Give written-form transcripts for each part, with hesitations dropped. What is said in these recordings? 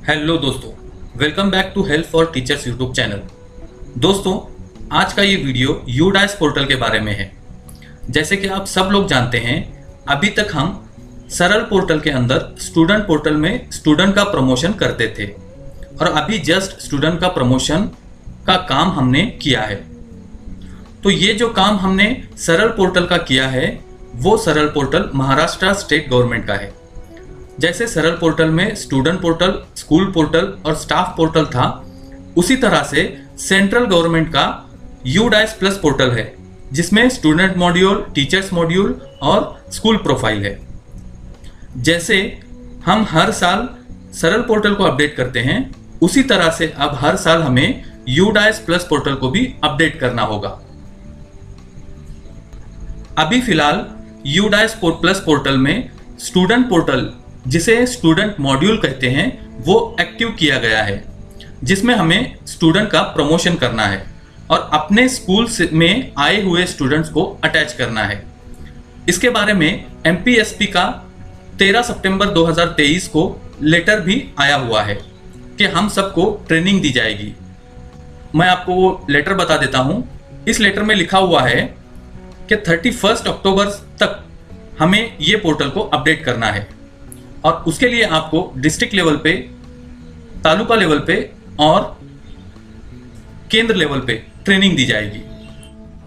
Hello दोस्तों, welcome back to help for teachers YouTube channel. दोस्तों, आज का ये वीडियो यूडाइस पोर्टल के बारे में है। जैसे कि आप सब लोग जानते हैं, अभी तक हम सरल पोर्टल के अंदर स्टूडेंट पोर्टल में स्टूडेंट का प्रमोशन करते थे और अभी जस्ट स्टूडेंट का प्रमोशन का काम हमने किया है। तो ये जो काम हमने सरल पोर्टल का किया है, वो सरल पोर्टल महाराष्ट्र स्टेट गवर्नमेंट का है। जैसे सरल पोर्टल में स्टूडेंट पोर्टल, स्कूल पोर्टल और स्टाफ पोर्टल था, उसी तरह से सेंट्रल गवर्नमेंट का यूडाइस प्लस पोर्टल है, जिसमें स्टूडेंट मॉड्यूल, टीचर्स मॉड्यूल और स्कूल प्रोफाइल है। जैसे हम हर साल सरल पोर्टल को अपडेट करते हैं, उसी तरह से अब हर साल हमें यूडाइस प्लस पोर्टल को भी अपडेट करना होगा। अभी फिलहाल यूडाइस प्लस पोर्टल में स्टूडेंट पोर्टल, जिसे स्टूडेंट मॉड्यूल कहते हैं, वो एक्टिव किया गया है, जिसमें हमें स्टूडेंट का प्रमोशन करना है और अपने स्कूल में आए हुए स्टूडेंट्स को अटैच करना है। इसके बारे में एमपीएसपी का 13 सितंबर 2023 को लेटर भी आया हुआ है कि हम सबको ट्रेनिंग दी जाएगी। मैं आपको वो लेटर बता देता हूँ। इस लेटर में लिखा हुआ है कि 31 अक्टूबर तक हमें ये पोर्टल को अपडेट करना है और उसके लिए आपको डिस्ट्रिक्ट लेवल पे, तालुका लेवल पे और केंद्र लेवल पे ट्रेनिंग दी जाएगी।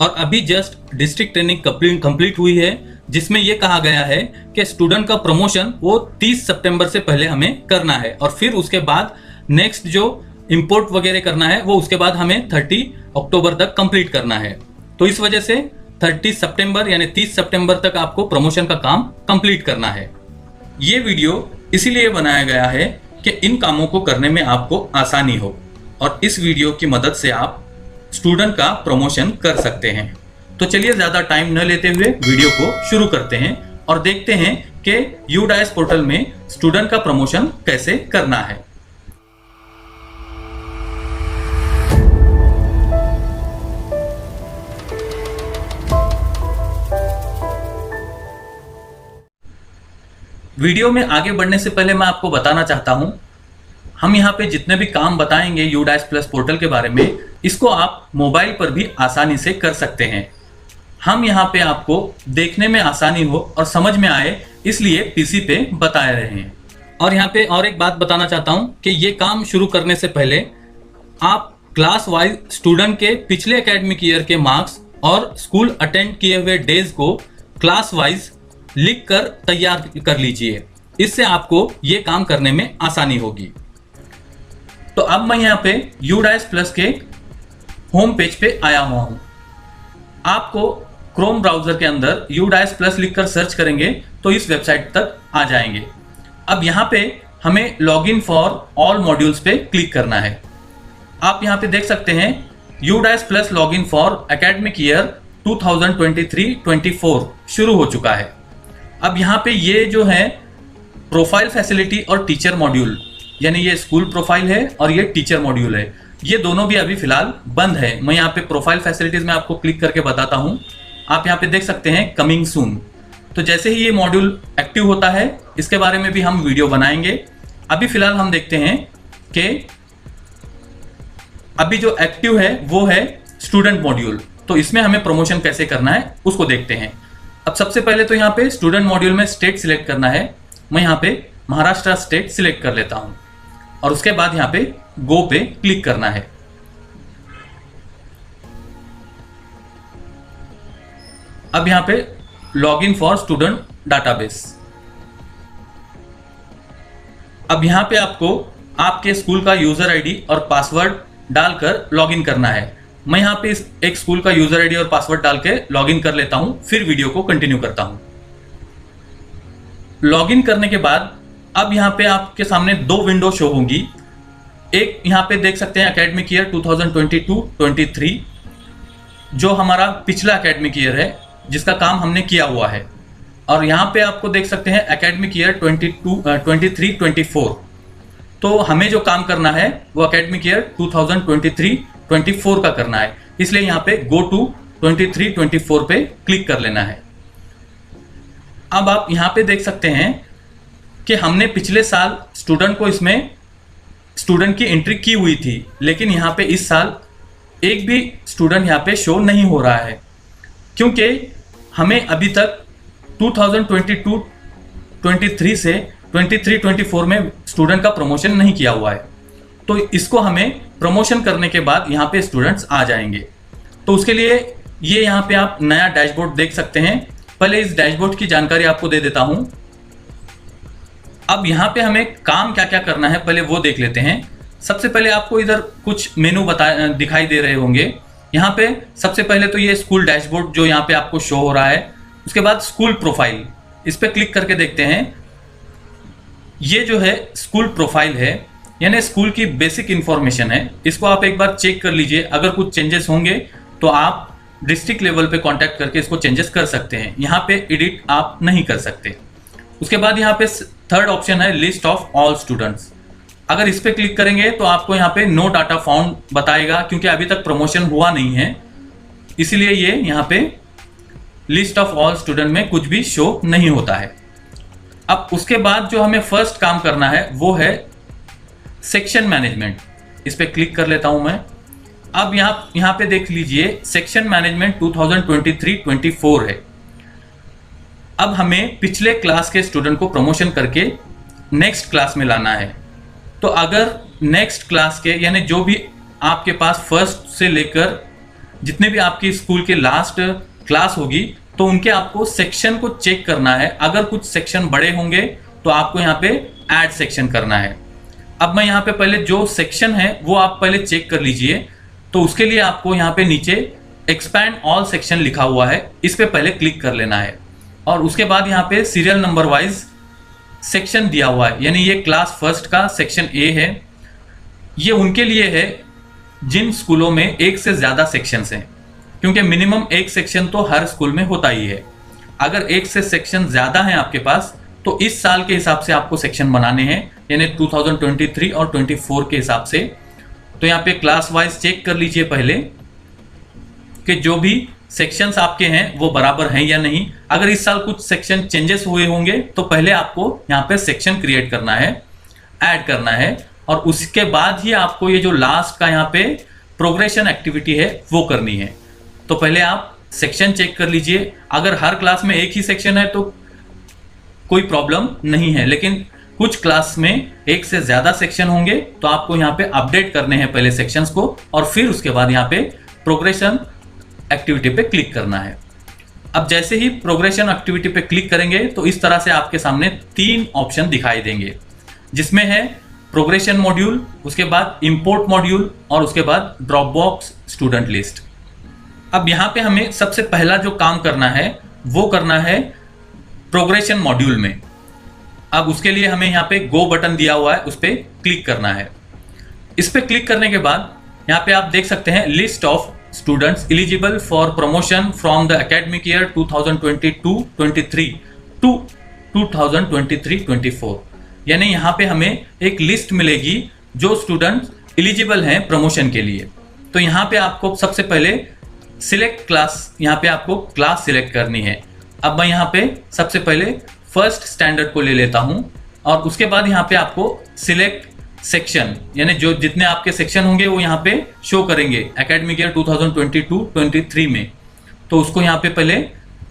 और अभी जस्ट डिस्ट्रिक्ट ट्रेनिंग कंप्लीट हुई है, जिसमें यह कहा गया है कि स्टूडेंट का प्रमोशन वो 30 सितंबर से पहले हमें करना है और फिर उसके बाद नेक्स्ट जो इंपोर्ट वगैरह करना है वो उसके बाद हमें 30 अक्टूबर तक कंप्लीट करना है। तो इस वजह से 30 सितंबर यानी 30 सितंबर तक आपको प्रमोशन का काम कंप्लीट करना है। ये वीडियो इसीलिए बनाया गया है कि इन कामों को करने में आपको आसानी हो और इस वीडियो की मदद से आप स्टूडेंट का प्रमोशन कर सकते हैं। तो चलिए ज़्यादा टाइम न लेते हुए वीडियो को शुरू करते हैं और देखते हैं कि यूडाइस पोर्टल में स्टूडेंट का प्रमोशन कैसे करना है। वीडियो में आगे बढ़ने से पहले मैं आपको बताना चाहता हूं, हम यहाँ पे जितने भी काम बताएंगे यूडाइस प्लस पोर्टल के बारे में, इसको आप मोबाइल पर भी आसानी से कर सकते हैं। हम यहाँ पे आपको देखने में आसानी हो और समझ में आए, इसलिए पीसी पे बता रहे हैं। और यहाँ पे और एक बात बताना चाहता हूँ कि ये काम शुरू करने से पहले आप क्लास वाइज स्टूडेंट के पिछले एकेडमिक ईयर के मार्क्स और स्कूल अटेंड किए हुए डेज को क्लास वाइज लिख कर तैयार कर लीजिए। इससे आपको ये काम करने में आसानी होगी। तो अब मैं यहाँ पे यूडाइस प्लस के होम पेज पे आया हुआ हूँ। आपको क्रोम ब्राउजर के अंदर यूडाइस प्लस लिखकर सर्च करेंगे तो इस वेबसाइट तक आ जाएंगे। अब यहाँ पे हमें लॉगिन फॉर ऑल मॉड्यूल्स पे क्लिक करना है। आप यहाँ पे देख सकते हैं UDISE plus login for academic year 2023-24 शुरू हो चुका है। अब यहाँ पे ये जो है प्रोफाइल फैसिलिटी और टीचर मॉड्यूल, यानी ये स्कूल प्रोफाइल है और ये टीचर मॉड्यूल है, ये दोनों भी अभी फिलहाल बंद है। मैं यहाँ पे प्रोफाइल फैसिलिटीज में आपको क्लिक करके बताता हूँ। आप यहाँ पे देख सकते हैं कमिंग सून। तो जैसे ही ये मॉड्यूल एक्टिव होता है, इसके बारे में भी हम वीडियो बनाएंगे। अभी फिलहाल हम देखते हैं कि अभी जो एक्टिव है वो है स्टूडेंट मॉड्यूल। तो इसमें हमें प्रमोशन कैसे करना है उसको देखते हैं। अब सबसे पहले तो यहाँ पे स्टूडेंट मॉड्यूल में स्टेट सिलेक्ट करना है। मैं यहाँ पे महाराष्ट्र स्टेट सिलेक्ट कर लेता हूँ और उसके बाद यहाँ पे गो पे क्लिक करना है। अब यहाँ पे लॉगिन फॉर स्टूडेंट डाटाबेस। अब यहाँ पे आपको आपके स्कूल का यूजर आईडी और पासवर्ड डालकर लॉगिन करना है। मैं यहाँ पे एक स्कूल का यूजर आईडी और पासवर्ड डाल के लॉगिन कर लेता हूँ, फिर वीडियो को कंटिन्यू करता हूँ। लॉगिन करने के बाद अब यहाँ पे आपके सामने दो विंडो शो होंगी। एक यहाँ पे देख सकते हैं एकेडमिक ईयर 2022-23, जो हमारा पिछला एकेडमिक ईयर है जिसका काम हमने किया हुआ है। और यहाँ पे आपको देख सकते हैं एकेडमिक ईयर 23-24। तो हमें जो काम करना है वो एकेडमिक ईयर 2023-24 का करना है, इसलिए यहाँ पे गो टू 23-24 पे क्लिक कर लेना है। अब आप यहाँ पे देख सकते हैं कि हमने पिछले साल स्टूडेंट को इसमें स्टूडेंट की एंट्री की हुई थी, लेकिन यहाँ पे इस साल एक भी स्टूडेंट यहाँ पे शो नहीं हो रहा है, क्योंकि हमें अभी तक 2022-23 से 23-24 में स्टूडेंट का प्रमोशन नहीं किया हुआ है। तो इसको हमें प्रमोशन करने के बाद यहाँ पे स्टूडेंट्स आ जाएंगे। तो उसके लिए ये यहाँ पे आप नया डैशबोर्ड देख सकते हैं। पहले इस डैशबोर्ड की जानकारी आपको दे देता हूँ। अब यहाँ पे हमें काम क्या क्या करना है पहले वो देख लेते हैं। सबसे पहले आपको इधर कुछ मेनू दिखाई दे रहे होंगे। यहाँ पे सबसे पहले तो ये स्कूल डैशबोर्ड जो यहाँ पे आपको शो हो रहा है। उसके बाद स्कूल प्रोफाइल, इस पे क्लिक करके देखते हैं। ये जो है स्कूल प्रोफाइल है, यानी स्कूल की बेसिक इंफॉर्मेशन है। इसको आप एक बार चेक कर लीजिए। अगर कुछ चेंजेस होंगे तो आप डिस्ट्रिक्ट लेवल पे कांटेक्ट करके इसको चेंजेस कर सकते हैं। यहाँ पे एडिट आप नहीं कर सकते। उसके बाद यहाँ पे थर्ड ऑप्शन है लिस्ट ऑफ ऑल स्टूडेंट्स। अगर इस पे क्लिक करेंगे तो आपको यहाँ पे नो डाटा फाउंड बताएगा, क्योंकि अभी तक प्रमोशन हुआ नहीं है, इसीलिए ये यहाँ पे लिस्ट ऑफ ऑल स्टूडेंट में कुछ भी शो नहीं होता है। अब उसके बाद जो हमें फर्स्ट काम करना है वो है सेक्शन मैनेजमेंट। इस पे क्लिक कर लेता हूं मैं। अब यहाँ पे देख लीजिए सेक्शन मैनेजमेंट 2023-24 है। अब हमें पिछले क्लास के स्टूडेंट को प्रमोशन करके नेक्स्ट क्लास में लाना है। तो अगर नेक्स्ट क्लास के यानी जो भी आपके पास फर्स्ट से लेकर जितने भी आपकी स्कूल के लास्ट क्लास होगी, तो उनके आपको सेक्शन को चेक करना है। अगर कुछ सेक्शन बड़े होंगे तो आपको यहाँ पे ऐड सेक्शन करना है। अब मैं यहाँ पे पहले जो सेक्शन है वो आप पहले चेक कर लीजिए। तो उसके लिए आपको यहाँ पे नीचे एक्सपैंड ऑल सेक्शन लिखा हुआ है, इस पे पहले क्लिक कर लेना है। और उसके बाद यहाँ पे सीरियल नंबर वाइज सेक्शन दिया हुआ है, यानी ये क्लास फर्स्ट का सेक्शन ए है। ये उनके लिए है जिन स्कूलों में एक से ज्यादा सेक्शंस हैं, क्योंकि मिनिमम एक सेक्शन तो हर स्कूल में होता ही है। अगर एक से सेक्शन ज्यादा है आपके पास तो इस साल के हिसाब से आपको सेक्शन बनाने हैं, यानी 2023 और 24 के हिसाब से। तो यहाँ पे क्लास वाइज चेक कर लीजिए पहले कि जो भी सेक्शंस आपके हैं वो बराबर हैं या नहीं। अगर इस साल कुछ सेक्शन चेंजेस हुए होंगे तो पहले आपको यहाँ पे सेक्शन क्रिएट करना है, ऐड करना है, और उसके बाद ही आपको ये जो लास्ट का यहाँ पे प्रोग्रेशन एक्टिविटी है वो करनी है। तो पहले आप सेक्शन चेक कर लीजिए। अगर हर क्लास में एक ही सेक्शन है तो कोई प्रॉब्लम नहीं है, लेकिन कुछ क्लास में एक से ज्यादा सेक्शन होंगे तो आपको यहाँ पे अपडेट करने हैं पहले सेक्शंस को, और फिर उसके बाद यहाँ पे प्रोग्रेशन एक्टिविटी पे क्लिक करना है। अब जैसे ही प्रोग्रेशन एक्टिविटी पे क्लिक करेंगे तो इस तरह से आपके सामने 3 ऑप्शन दिखाई देंगे, जिसमें है प्रोग्रेशन मॉड्यूल, उसके बाद इंपोर्ट मॉड्यूल, और उसके बाद ड्रॉपबॉक्स स्टूडेंट लिस्ट। अब यहाँ पे हमें सबसे पहला जो काम करना है वो करना है प्रोग्रेशन मॉड्यूल में। अब उसके लिए हमें यहाँ पे गो बटन दिया हुआ है, उस पर क्लिक करना है। इस पे क्लिक करने के बाद यहाँ पे आप देख सकते हैं list of students eligible for promotion from the academic year 2022-23 to 2023-24, यानी यहाँ पे हमें एक लिस्ट मिलेगी जो स्टूडेंट्स एलिजिबल हैं प्रमोशन के लिए। तो यहाँ पे आपको सबसे पहले सिलेक्ट क्लास, यहाँ पे आपको क्लास सिलेक्ट करनी है। अब मैं यहाँ पे सबसे पहले फर्स्ट स्टैंडर्ड को ले लेता हूँ, और उसके बाद यहाँ पे आपको सिलेक्ट सेक्शन, यानी जो जितने आपके सेक्शन होंगे वो यहाँ पे शो करेंगे एकेडमिक ईयर 2022-23 में। तो उसको यहाँ पे पहले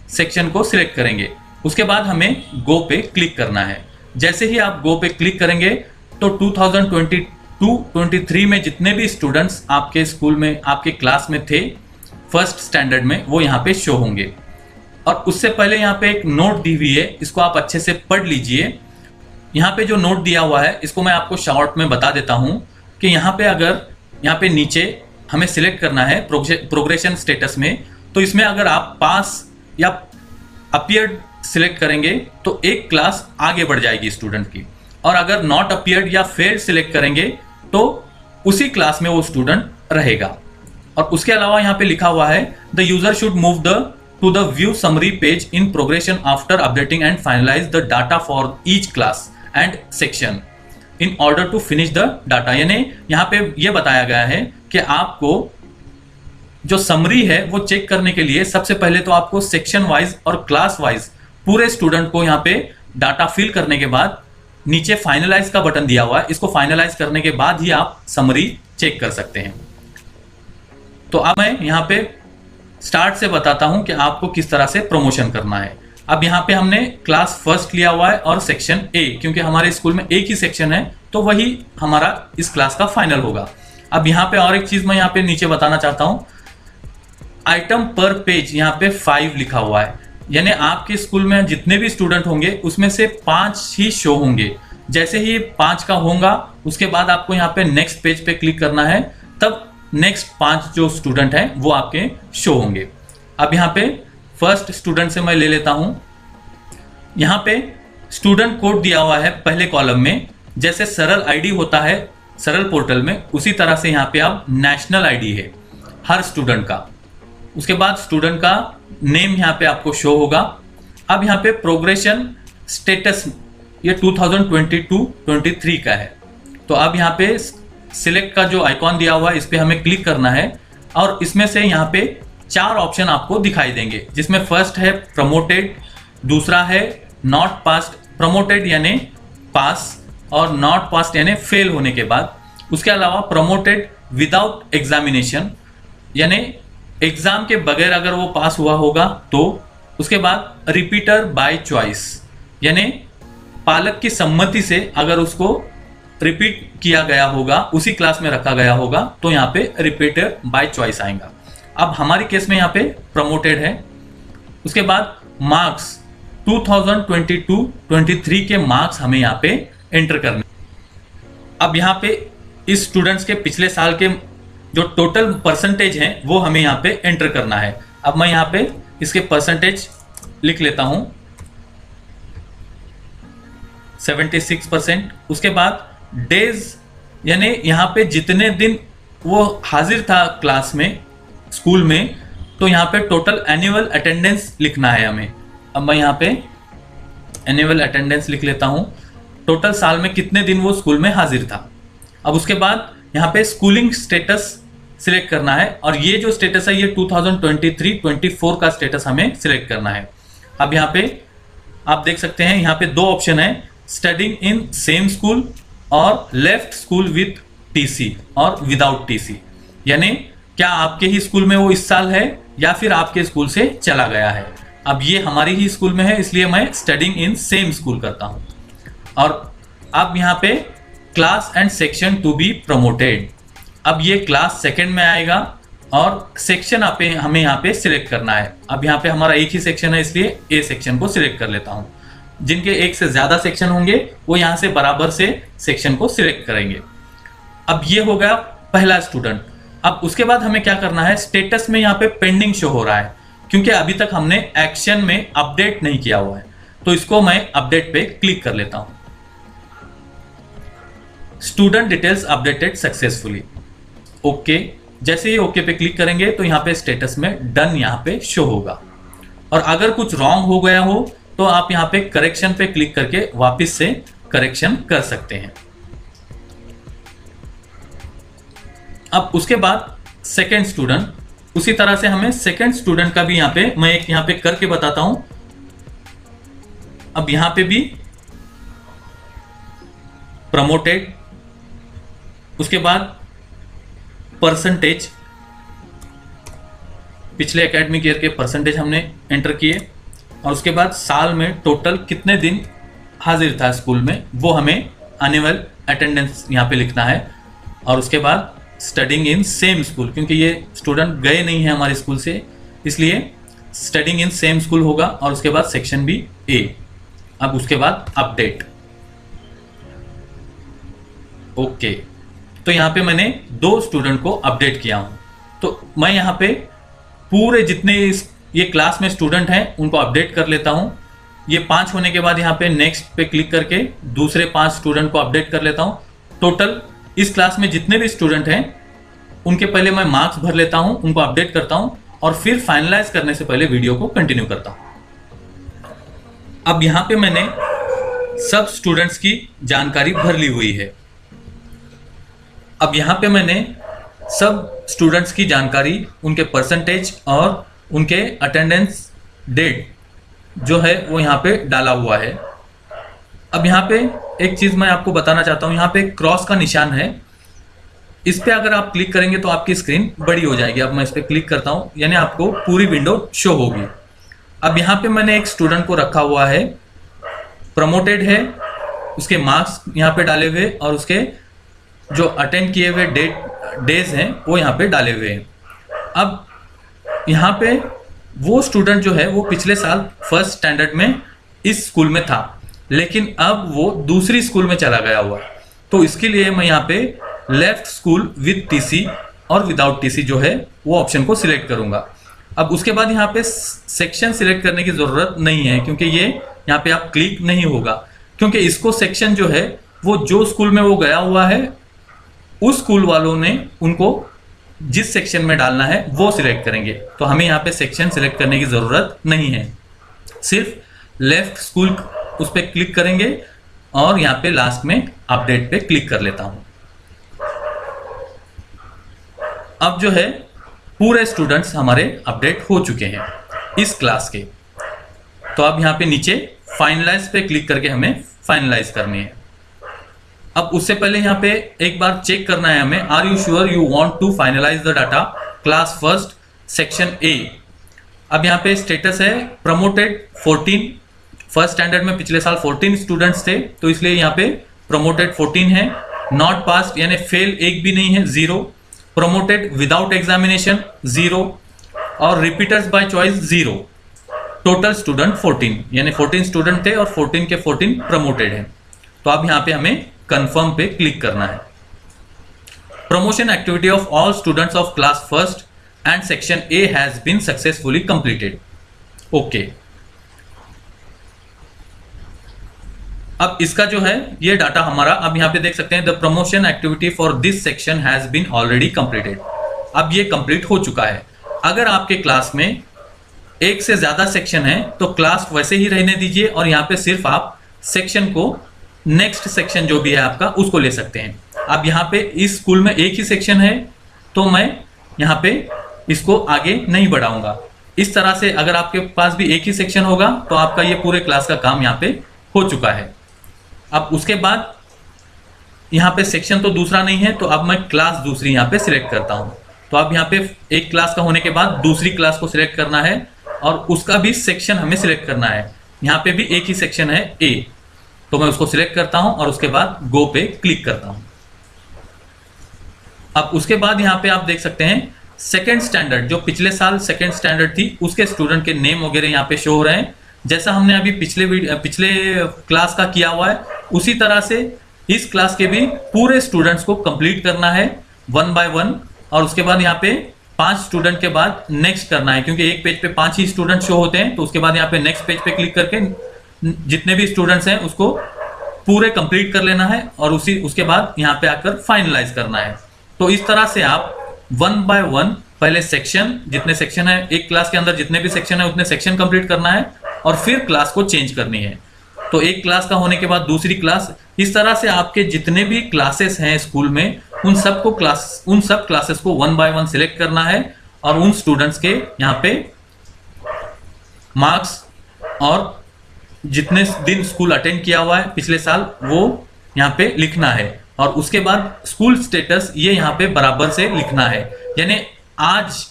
सेक्शन को सिलेक्ट करेंगे। उसके बाद हमें गो पे क्लिक करना है। जैसे ही आप गो पे क्लिक करेंगे तो 2022-23 में जितने भी स्टूडेंट्स आपके स्कूल में आपके क्लास में थे फर्स्ट स्टैंडर्ड में वो यहाँ पे शो होंगे। और उससे पहले यहाँ पे एक नोट दी हुई है, इसको आप अच्छे से पढ़ लीजिए। यहाँ पे जो नोट दिया हुआ है इसको मैं आपको शॉर्ट में बता देता हूँ कि यहाँ पे अगर यहाँ पे नीचे हमें सिलेक्ट करना है प्रोग्रेशन स्टेटस में, तो इसमें अगर आप पास या अपीयर्ड सिलेक्ट करेंगे तो एक क्लास आगे बढ़ जाएगी स्टूडेंट की, और अगर नॉट अपीयर्ड या फेल्ड सिलेक्ट करेंगे तो उसी क्लास में वो स्टूडेंट रहेगा। और उसके अलावा यहाँ पे लिखा हुआ है the user should move to the view summary page in progression after updating and finalize the data for each class and section in order to finish the data। यानी यहाँ पे ये बताया गया है कि आपको जो समरी है वो चेक करने के लिए सबसे पहले तो आपको सेक्शन वाइज और क्लास वाइज पूरे स्टूडेंट को यहाँ पे डाटा फिल करने के बाद नीचे फाइनलाइज का बटन दिया हुआ है, इसको फाइनलाइज करने के बाद ही आप समरी चेक कर सकते हैं। तो अब मैं यहाँ पे स्टार्ट से बताता हूँ कि आपको किस तरह से प्रमोशन करना है। अब यहाँ पे हमने क्लास फर्स्ट लिया हुआ है और सेक्शन ए, क्योंकि हमारे स्कूल में एक ही सेक्शन है तो वही हमारा इस क्लास का फाइनल होगा। अब यहाँ पे और एक चीज मैं यहाँ पे नीचे बताना चाहता हूँ, आइटम पर पेज यहाँ पे 5 लिखा हुआ है, यानी आपके स्कूल में जितने भी स्टूडेंट होंगे उसमें से 5 ही शो होंगे। जैसे ही 5 का होगा उसके बाद आपको यहाँ पे नेक्स्ट पेज पे क्लिक करना है, तब नेक्स्ट 5 जो स्टूडेंट हैं वो आपके शो होंगे। अब यहाँ पे फर्स्ट स्टूडेंट से मैं ले लेता हूँ। यहाँ पे स्टूडेंट कोड दिया हुआ है पहले कॉलम में, जैसे सरल आईडी होता है सरल पोर्टल में, उसी तरह से यहाँ पे अब नेशनल आईडी है हर स्टूडेंट का। उसके बाद स्टूडेंट का नेम यहाँ पे आपको शो होगा। अब यहाँ पे प्रोग्रेशन स्टेटस ये 2022-23 का है, तो अब यहाँ पे सिलेक्ट का जो आइकॉन दिया हुआ है इस पे हमें क्लिक करना है और इसमें से यहाँ पे 4 ऑप्शन आपको दिखाई देंगे, जिसमें फर्स्ट है प्रमोटेड, दूसरा है नॉट पास, प्रमोटेड यानी पास और नॉट पास यानी फेल होने के बाद। उसके अलावा प्रमोटेड विदाउट एग्जामिनेशन यानी एग्जाम के बगैर अगर वो पास हुआ होगा तो। उसके बाद रिपीटर बाय चॉइस यानी पालक की सम्मति से अगर उसको रिपीट किया गया होगा, उसी क्लास में रखा गया होगा, तो यहाँ पे रिपीटर बाय चॉइस आएगा। अब हमारी केस में यहाँ पे प्रमोटेड है। उसके बाद मार्क्स 2022-23 के मार्क्स हमें यहाँ पे एंटर करने। अब यहाँ पे इस स्टूडेंट्स के पिछले साल के जो टोटल परसेंटेज हैं वो हमें यहाँ पे एंटर करना है। अब मैं यहाँ पे इसके परसेंटेज लिख लेता हूँ 76%। उसके बाद डेज यानी यहाँ पे जितने दिन वो हाजिर था क्लास में स्कूल में, तो यहाँ पे टोटल एनुअल अटेंडेंस लिखना है हमें। अब मैं यहाँ पे एनुअल अटेंडेंस लिख लेता हूँ, टोटल साल में कितने दिन वो स्कूल में हाजिर था। अब उसके बाद यहाँ पे स्कूलिंग स्टेटस सिलेक्ट करना है और ये जो स्टेटस है ये 2023-24 का स्टेटस हमें सिलेक्ट करना है। अब यहाँ पे आप देख सकते हैं यहाँ पे 2 ऑप्शन है, स्टडिंग इन सेम स्कूल और लेफ्ट स्कूल विथ टीसी और विदाउट टीसी, यानी क्या आपके ही स्कूल में वो इस साल है या फिर आपके स्कूल से चला गया है। अब ये हमारी ही स्कूल में है इसलिए मैं स्टडिंग इन सेम स्कूल करता हूँ। और अब यहाँ पे class and section to be promoted, अब ये क्लास सेकंड में आएगा और सेक्शन हमें यहाँ पे सिलेक्ट करना है। अब यहाँ पे हमारा एक ही सेक्शन है इसलिए ए सेक्शन को सिलेक्ट कर लेता हूँ। जिनके एक से ज्यादा सेक्शन होंगे वो यहाँ से बराबर से सेक्शन को सिलेक्ट करेंगे। अब ये हो गया पहला स्टूडेंट। अब उसके बाद हमें क्या करना है, स्टेटस में यहाँ पे पेंडिंग शो हो रहा है क्योंकि अभी तक हमने एक्शन में अपडेट नहीं किया हुआ है, तो इसको मैं अपडेट पे क्लिक कर लेता हूँ। Student details updated successfully, okay. जैसे ही ओके पे क्लिक करेंगे तो यहाँ पे स्टेटस में डन यहाँ पे शो होगा। और अगर कुछ रॉन्ग हो गया हो तो आप यहाँ पे करेक्शन पे क्लिक करके वापस से करेक्शन कर सकते हैं। अब उसके बाद सेकेंड स्टूडेंट, उसी तरह से हमें सेकेंड स्टूडेंट का भी यहाँ पे मैं एक यहाँ पे करके बताता हूं। अब यहाँ पे भी प्रमोटेड, उसके बाद परसेंटेज, पिछले एकेडमिक ईयर के परसेंटेज हमने एंटर किए और उसके बाद साल में टोटल कितने दिन हाजिर था स्कूल में वो हमें एनुअल अटेंडेंस यहाँ पे लिखना है। और उसके बाद स्टडिंग इन सेम स्कूल, क्योंकि ये स्टूडेंट गए नहीं है हमारे स्कूल से इसलिए स्टडिंग इन सेम स्कूल होगा। और उसके बाद सेक्शन भी ए। अब उसके बाद अपडेट, ओके। तो यहाँ पे मैंने 2 स्टूडेंट को अपडेट किया हूँ। तो मैं यहाँ पे पूरे जितने ये क्लास में स्टूडेंट हैं उनको अपडेट कर लेता हूँ। ये 5 होने के बाद यहाँ पे नेक्स्ट पे क्लिक करके दूसरे 5 स्टूडेंट को अपडेट कर लेता हूँ। टोटल इस क्लास में जितने भी स्टूडेंट हैं उनके पहले मैं मार्क्स भर लेता हूँ, उनको अपडेट करता हूँ और फिर फाइनलाइज करने से पहले वीडियो को कंटिन्यू करता हूँ। अब यहाँ पे मैंने सब स्टूडेंट्स की जानकारी भर ली हुई है। अब यहाँ पे मैंने सब स्टूडेंट्स की जानकारी, उनके परसेंटेज और उनके अटेंडेंस डेट जो है वो यहाँ पे डाला हुआ है। अब यहाँ पे एक चीज़ मैं आपको बताना चाहता हूँ, यहाँ पे क्रॉस का निशान है, इस पे अगर आप क्लिक करेंगे तो आपकी स्क्रीन बड़ी हो जाएगी। अब मैं इस पे क्लिक करता हूँ, यानी आपको पूरी विंडो शो होगी। अब यहाँ पे मैंने एक स्टूडेंट को रखा हुआ है, प्रमोटेड है, उसके मार्क्स यहाँ पे डाले हुए और उसके जो अटेंड किए हुए डेज हैं वो यहाँ पे डाले हुए हैं। अब यहाँ पे वो स्टूडेंट जो है वो पिछले साल फर्स्ट स्टैंडर्ड में इस स्कूल में था, लेकिन अब वो दूसरी स्कूल में चला गया हुआ। तो इसके लिए मैं यहाँ पे लेफ्ट स्कूल विद टीसी और विदाउट टीसी जो है वो ऑप्शन को सिलेक्ट करूंगा। अब उसके बाद यहाँ पे सेक्शन सिलेक्ट करने की ज़रूरत नहीं है, क्योंकि ये यहाँ पे आप क्लिक नहीं होगा, क्योंकि इसको सेक्शन जो है वो जो स्कूल में वो गया हुआ है उस स्कूल वालों ने उनको जिस सेक्शन में डालना है वो सिलेक्ट करेंगे। तो हमें यहाँ पे सेक्शन सिलेक्ट करने की ज़रूरत नहीं है, सिर्फ लेफ्ट स्कूल उस पर क्लिक करेंगे और यहाँ पे लास्ट में अपडेट पे क्लिक कर लेता हूँ। अब जो है पूरे स्टूडेंट्स हमारे अपडेट हो चुके हैं इस क्लास के। तो अब यहाँ पे नीचे फाइनलाइज पे क्लिक करके हमें फाइनलाइज करनी है। अब उससे पहले यहाँ पे एक बार चेक करना है हमें, are you sure you want to finalise the data class first section A. अब यहाँ पे स्टेटस है प्रमोटेड 14, फर्स्ट स्टैंडर्ड में पिछले साल 14 स्टूडेंट्स थे, तो इसलिए यहाँ पे प्रमोटेड 14 है। नॉट पास यानी फेल एक भी नहीं है, 0। प्रमोटेड विदाउट एग्जामिनेशन 0 और repeaters by choice 0। Total student 14 यानी 14 स्टूडेंट थे और 14 के 14 प्रमोटेड हैं। तो अब यहाँ पे हमें कंफर्म पे क्लिक करना है। Promotion activity of all students of class first and section A has been successfully completed. Okay, अब इसका जो है ये डाटा हमारा, अब यहाँ पे देख सकते हैं the promotion activity for this section has been already completed. अब ये कंप्लीट हो चुका है। अगर आपके क्लास में एक से ज्यादा सेक्शन है तो क्लास वैसे ही रहने दीजिए और यहाँ पे सिर्फ आप सेक्शन को, नेक्स्ट सेक्शन जो भी है आपका उसको ले सकते हैं। अब यहाँ पे इस स्कूल में एक ही सेक्शन है तो मैं यहाँ पे इसको आगे नहीं बढ़ाऊंगा। इस तरह से अगर आपके पास भी एक ही सेक्शन होगा तो आपका ये पूरे क्लास का काम यहाँ पे हो चुका है। अब उसके बाद यहाँ पे सेक्शन तो दूसरा नहीं है, तो अब मैं क्लास दूसरी यहाँ पे सिलेक्ट करता हूँ। तो अब यहाँ पे एक क्लास का होने के बाद दूसरी क्लास को सिलेक्ट करना है और उसका भी सेक्शन हमें सिलेक्ट करना है। यहाँ पे भी एक ही सेक्शन है ए, तो मैं उसको सिलेक्ट करता हूँ और उसके बाद गो पे क्लिक करता हूँ। अब उसके बाद यहाँ पे आप देख सकते हैं सेकेंड स्टैंडर्ड, जो पिछले साल सेकेंड स्टैंडर्ड थी उसके स्टूडेंट के नेम वगैरह यहाँ पे शो हो रहे हैं, जैसा हमने अभी पिछले क्लास का किया हुआ है उसी तरह से इस क्लास के भी पूरे स्टूडेंट्स को कंप्लीट करना है 1 बाय 1। और उसके बाद यहाँ पे 5 स्टूडेंट के बाद नेक्स्ट करना है, क्योंकि एक पेज पे 5 ही स्टूडेंट शो होते हैं। तो उसके बाद यहाँ पे नेक्स्ट पेज पे क्लिक करके जितने भी स्टूडेंट्स हैं उसको पूरे कंप्लीट कर लेना है और उसके बाद यहाँ पे आकर फाइनलाइज करना है। तो इस तरह से आप 1 बाय 1 पहले सेक्शन, जितने सेक्शन है एक क्लास के अंदर जितने भी सेक्शन है उतने सेक्शन कंप्लीट करना है और फिर क्लास को चेंज करनी है। तो एक क्लास का होने के बाद दूसरी क्लास, इस तरह से आपके जितने भी क्लासेस हैं स्कूल में उन सब क्लासेस को 1 बाय 1 सिलेक्ट करना है और उन स्टूडेंट्स के यहाँ पे मार्क्स और जितने दिन स्कूल अटेंड किया हुआ है पिछले साल वो यहाँ पे लिखना है। और उसके बाद स्कूल स्टेटस ये यहाँ पे बराबर से लिखना है, यानी आज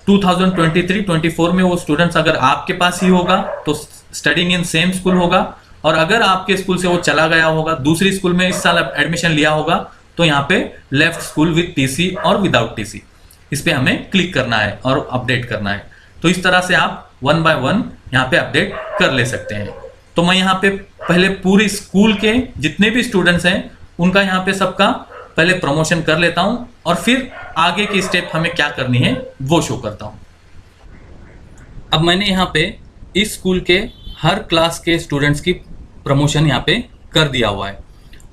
2023-24 में वो स्टूडेंट्स अगर आपके पास ही होगा तो स्टडिंग इन सेम स्कूल होगा, और अगर आपके स्कूल से वो चला गया होगा दूसरी स्कूल में इस साल एडमिशन लिया होगा तो यहाँ पे लेफ्ट स्कूल विद टीसी और विदाउट टीसी, इस पे हमें क्लिक करना है और अपडेट करना है। तो इस तरह से आप 1 बाय 1 यहाँ पे अपडेट कर ले सकते हैं। तो मैं यहाँ पे पहले पूरी स्कूल के जितने भी स्टूडेंट्स हैं उनका यहाँ पे सबका पहले प्रमोशन कर लेता हूँ और फिर आगे की स्टेप हमें क्या करनी है वो शो करता हूँ। अब मैंने यहाँ पे इस स्कूल के हर क्लास के स्टूडेंट्स की प्रमोशन यहाँ पे कर दिया हुआ है।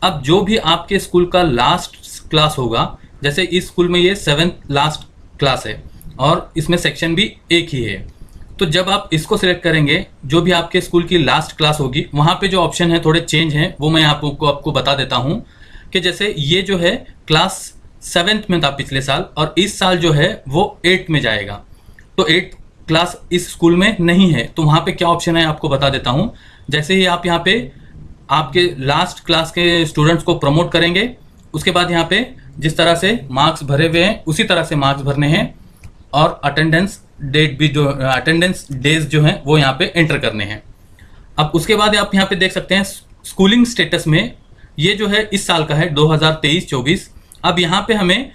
अब जो भी आपके स्कूल का लास्ट क्लास होगा, जैसे इस स्कूल में ये 7th लास्ट क्लास है और इसमें सेक्शन भी एक ही है, तो जब आप इसको सिलेक्ट करेंगे जो भी आपके स्कूल की लास्ट क्लास होगी वहाँ पे जो ऑप्शन है थोड़े चेंज हैं, वो मैं आपको बता देता हूँ कि जैसे ये जो है क्लास 7th में था पिछले साल और इस साल जो है वो 8th में जाएगा, तो 8th क्लास इस स्कूल में नहीं है, तो वहाँ पे क्या ऑप्शन है आपको बता देता हूँ। जैसे ही आप यहाँ पे आपके लास्ट क्लास के स्टूडेंट्स को प्रमोट करेंगे। उसके बाद यहाँ पे जिस तरह से मार्क्स भरे हुए हैं उसी तरह से मार्क्स भरने हैं और अटेंडेंस डेज जो हैं वो यहाँ पे एंटर करने हैं। अब उसके बाद आप यहाँ पे देख सकते हैं स्कूलिंग स्टेटस में ये जो है इस साल का है 2023-24। अब यहाँ पे हमें,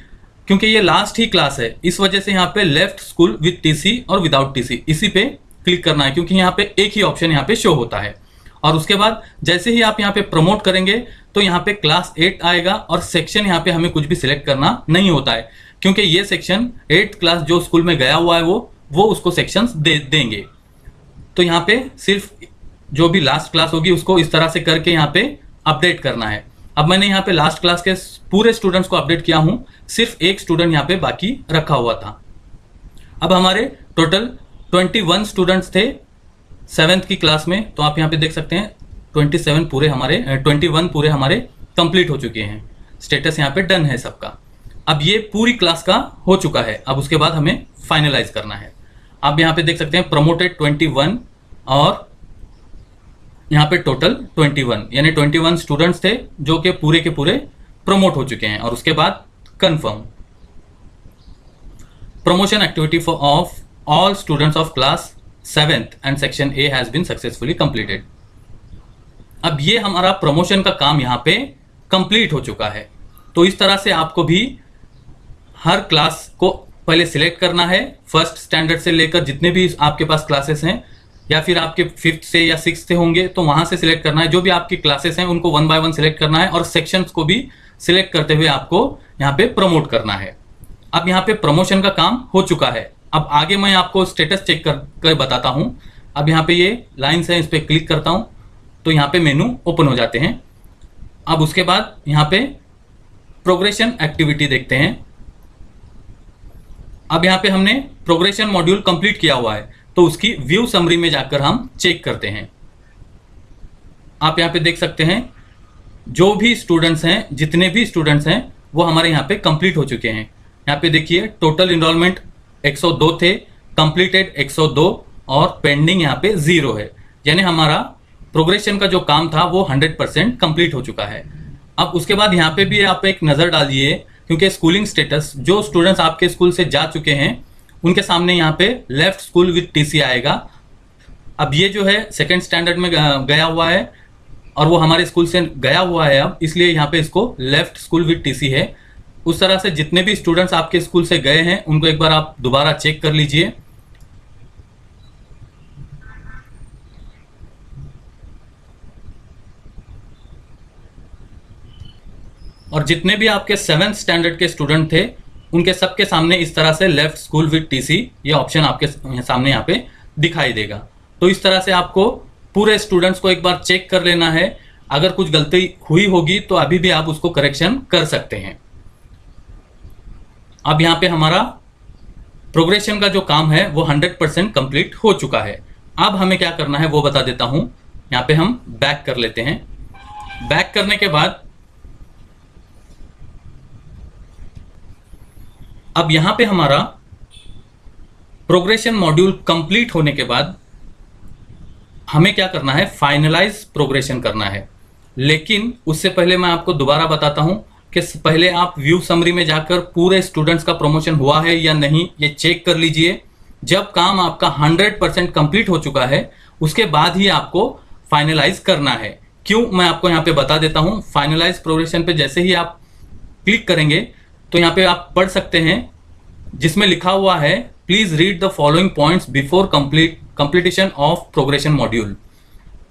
क्योंकि ये लास्ट ही क्लास है, इस वजह से यहाँ पे लेफ्ट स्कूल विद टीसी और विदाउट टीसी इसी पे क्लिक करना है, क्योंकि यहाँ पे एक ही ऑप्शन यहाँ पे शो होता है। और उसके बाद जैसे ही आप यहाँ पे प्रमोट करेंगे तो यहाँ पे क्लास 8 आएगा और सेक्शन यहाँ पे हमें कुछ भी सिलेक्ट करना नहीं होता है, क्योंकि ये सेक्शन 8th क्लास जो स्कूल में गया हुआ है वो उसको सेक्शंस देंगे। तो यहाँ पे सिर्फ जो भी लास्ट क्लास होगी उसको इस तरह से करके यहाँ पे अपडेट करना है। अब मैंने यहाँ पे लास्ट क्लास के पूरे स्टूडेंट्स को अपडेट किया हूँ, सिर्फ एक स्टूडेंट यहाँ पे बाकी रखा हुआ था। अब हमारे टोटल 21 स्टूडेंट्स थे 7th की क्लास में, तो आप यहाँ पे देख सकते हैं 21 पूरे हमारे कंप्लीट हो चुके हैं। स्टेटस यहाँ पे डन है सबका। अब ये पूरी क्लास का हो चुका है। अब उसके बाद हमें फाइनलाइज करना है। आप यहाँ पे देख सकते हैं प्रमोटेड 21 और यहाँ पे टोटल 21, यानी 21 स्टूडेंट्स थे जो कि पूरे के पूरे प्रमोट हो चुके हैं। और उसके बाद confirm promotion activity for of all students of class 7th and section A has been successfully completed. अब ये हमारा प्रमोशन का काम यहाँ पे कंप्लीट हो चुका है। तो इस तरह से आपको भी हर क्लास को पहले सिलेक्ट करना है, फर्स्ट स्टैंडर्ड से लेकर जितने भी आपके पास क्लासेस हैं, या फिर आपके 5th से या 6th से होंगे तो वहां से सिलेक्ट करना है। जो भी आपकी क्लासेस हैं उनको 1 बाय 1 सिलेक्ट करना है और सेक्शंस को भी सिलेक्ट करते हुए आपको यहाँ पे प्रमोट करना है। अब यहाँ पे प्रमोशन का काम हो चुका है। अब आगे मैं आपको स्टेटस चेक कर बताता हूँ। अब यहाँ पे ये लाइन्स है, इस पर क्लिक करता हूँ तो यहाँ पे मेनू ओपन हो जाते हैं। अब उसके बाद यहाँ पे प्रोग्रेशन एक्टिविटी देखते हैं। अब यहाँ पे हमने प्रोग्रेशन मॉड्यूल कंप्लीट किया हुआ है तो उसकी व्यू समरी में जाकर हम चेक करते हैं। आप यहाँ पे देख सकते हैं जो भी स्टूडेंट्स हैं, जितने भी स्टूडेंट्स हैं वो हमारे यहाँ पे कंप्लीट हो चुके हैं। यहाँ पे देखिए टोटल इनरोलमेंट 102 थे, कंप्लीटेड 102 और पेंडिंग यहाँ पे 0 है, यानी हमारा प्रोग्रेशन का जो काम था वो 100% कंप्लीट हो चुका है। अब उसके बाद यहाँ पे भी आप एक नज़र डालिए, क्योंकि स्कूलिंग स्टेटस जो स्टूडेंट्स आपके स्कूल से जा चुके हैं उनके सामने यहाँ पे लेफ्ट स्कूल विद टीसी आएगा। अब ये जो है 2nd स्टैंडर्ड में गया हुआ है और वो हमारे स्कूल से गया हुआ है, अब इसलिए यहाँ पे इसको लेफ्ट स्कूल विद टीसी है। उस तरह से जितने भी स्टूडेंट्स आपके स्कूल से गए हैं उनको एक बार आप दोबारा चेक कर लीजिए। और जितने भी आपके 7th स्टैंडर्ड के स्टूडेंट थे उनके सबके सामने इस तरह से लेफ्ट स्कूल विद टीसी ये ऑप्शन आपके सामने यहाँ पे दिखाई देगा। तो इस तरह से आपको पूरे स्टूडेंट्स को एक बार चेक कर लेना है। अगर कुछ गलती हुई होगी तो अभी भी आप उसको करेक्शन कर सकते हैं। अब यहाँ पे हमारा प्रोग्रेशन का जो काम है वो 100% कंप्लीट हो चुका है। अब हमें क्या करना है वो बता देता हूँ। यहाँ पे हम बैक कर लेते हैं। बैक करने के बाद अब यहाँ पे हमारा प्रोग्रेशन मॉड्यूल कंप्लीट होने के बाद हमें क्या करना है, फाइनलाइज प्रोग्रेशन करना है। लेकिन उससे पहले मैं आपको दोबारा बताता हूं कि पहले आप व्यू समरी में जाकर पूरे स्टूडेंट्स का प्रमोशन हुआ है या नहीं ये चेक कर लीजिए। जब काम आपका 100% कंप्लीट हो चुका है उसके बाद ही आपको फाइनलाइज करना है। क्यों, मैं आपको यहाँ पे बता देता हूँ। फाइनलाइज प्रोग्रेशन पे जैसे ही आप क्लिक करेंगे तो यहाँ पे आप पढ़ सकते हैं जिसमें लिखा हुआ है please read the following points before completion of progression module.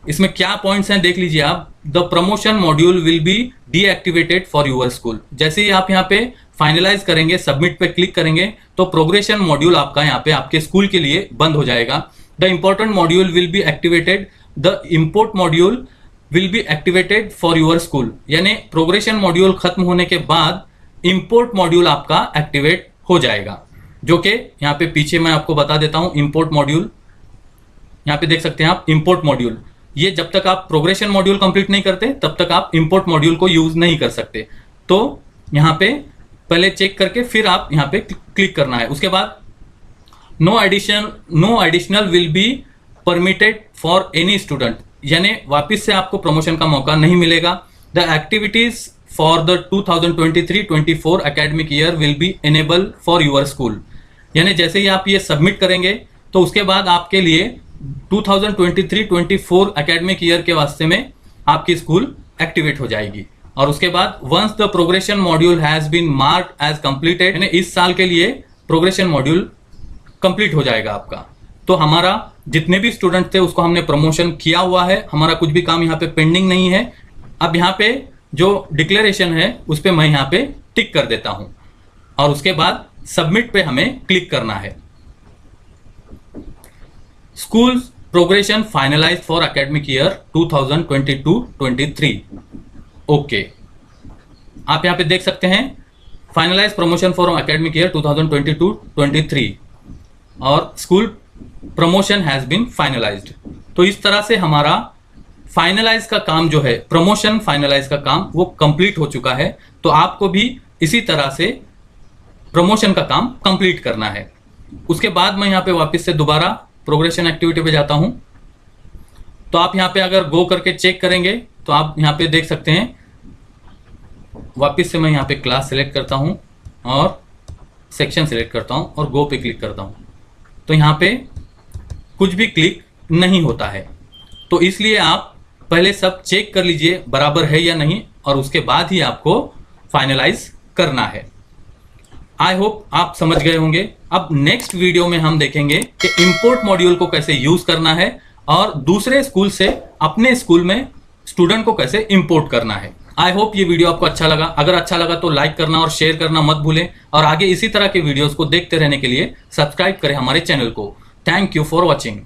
इसमें क्या पॉइंट्स हैं देख लीजिए आप। The promotion module will be deactivated for your school. जैसे ही आप यहाँ पे फाइनलाइज करेंगे, सबमिट पे क्लिक करेंगे तो प्रोग्रेशन मॉड्यूल आपका यहाँ पे आपके स्कूल के लिए बंद हो जाएगा। The important module will be activated, the import module will be activated for your school. यानी प्रोग्रेशन मॉड्यूल खत्म होने के बाद इंपोर्ट मॉड्यूल आपका एक्टिवेट हो जाएगा, जो कि यहाँ पे पीछे मैं आपको बता देता हूँ। इंपोर्ट मॉड्यूल यहाँ पे देख सकते हैं आप, इंपोर्ट मॉड्यूल ये जब तक आप प्रोग्रेशन मॉड्यूल कंप्लीट नहीं करते तब तक आप इंपोर्ट मॉड्यूल को यूज नहीं कर सकते। तो यहाँ पे पहले चेक करके फिर आप यहाँ पे क्लिक करना है। उसके बाद no additional will be permitted for any student. यानी वापस से आपको प्रमोशन का मौका नहीं मिलेगा। The activities for the 2023-24 academic year will be enable for your school. यानी जैसे ही आप ये सबमिट करेंगे तो उसके बाद आपके लिए 2023-24 एकेडमिक ईयर के वास्ते में आपकी स्कूल एक्टिवेट हो जाएगी। और उसके बाद once the progression module has been marked as completed, यानी इस साल के लिए प्रोग्रेशन मॉड्यूल कंप्लीट हो जाएगा आपका। तो हमारा जितने भी स्टूडेंट थे उसको हमने प्रमोशन किया हुआ है, हमारा कुछ भी काम यहाँ पे पेंडिंग नहीं है। अब यहाँ पे जो डिक्लेरेशन है उस पर मैं यहाँ पे टिक कर देता हूँ और उसके बाद सबमिट पे हमें क्लिक करना है। School progression finalise for academic year 2022-23। Okay, आप यहाँ पे देख सकते हैं finalise promotion for academic year 2022-23 और school promotion has been finalised. तो इस तरह से हमारा फाइनलाइज का काम जो है, प्रमोशन फाइनलाइज का काम वो कंप्लीट हो चुका है। तो आपको भी इसी तरह से प्रमोशन का काम कंप्लीट करना है। उसके बाद मैं यहाँ पे वापस से दोबारा प्रोग्रेशन एक्टिविटी पे जाता हूँ। तो आप यहाँ पे अगर गो करके चेक करेंगे तो आप यहाँ पे देख सकते हैं, वापस से मैं यहाँ पे क्लास सेलेक्ट करता हूँ और सेक्शन सेलेक्ट करता हूँ और गो पे क्लिक करता हूँ। तो यहाँ पे कुछ भी क्लिक नहीं होता है। तो इसलिए आप पहले सब चेक कर लीजिए बराबर है या नहीं और उसके बाद ही आपको फाइनलाइज करना है। आई होप आप समझ गए होंगे। अब नेक्स्ट वीडियो में हम देखेंगे कि इंपोर्ट मॉड्यूल को कैसे यूज करना है और दूसरे स्कूल से अपने स्कूल में स्टूडेंट को कैसे इंपोर्ट करना है। आई होप ये वीडियो आपको अच्छा लगा। अगर अच्छा लगा तो लाइक करना और शेयर करना मत भूलें और आगे इसी तरह के वीडियोस को देखते रहने के लिए सब्सक्राइब करें हमारे चैनल को। Thank you for watching.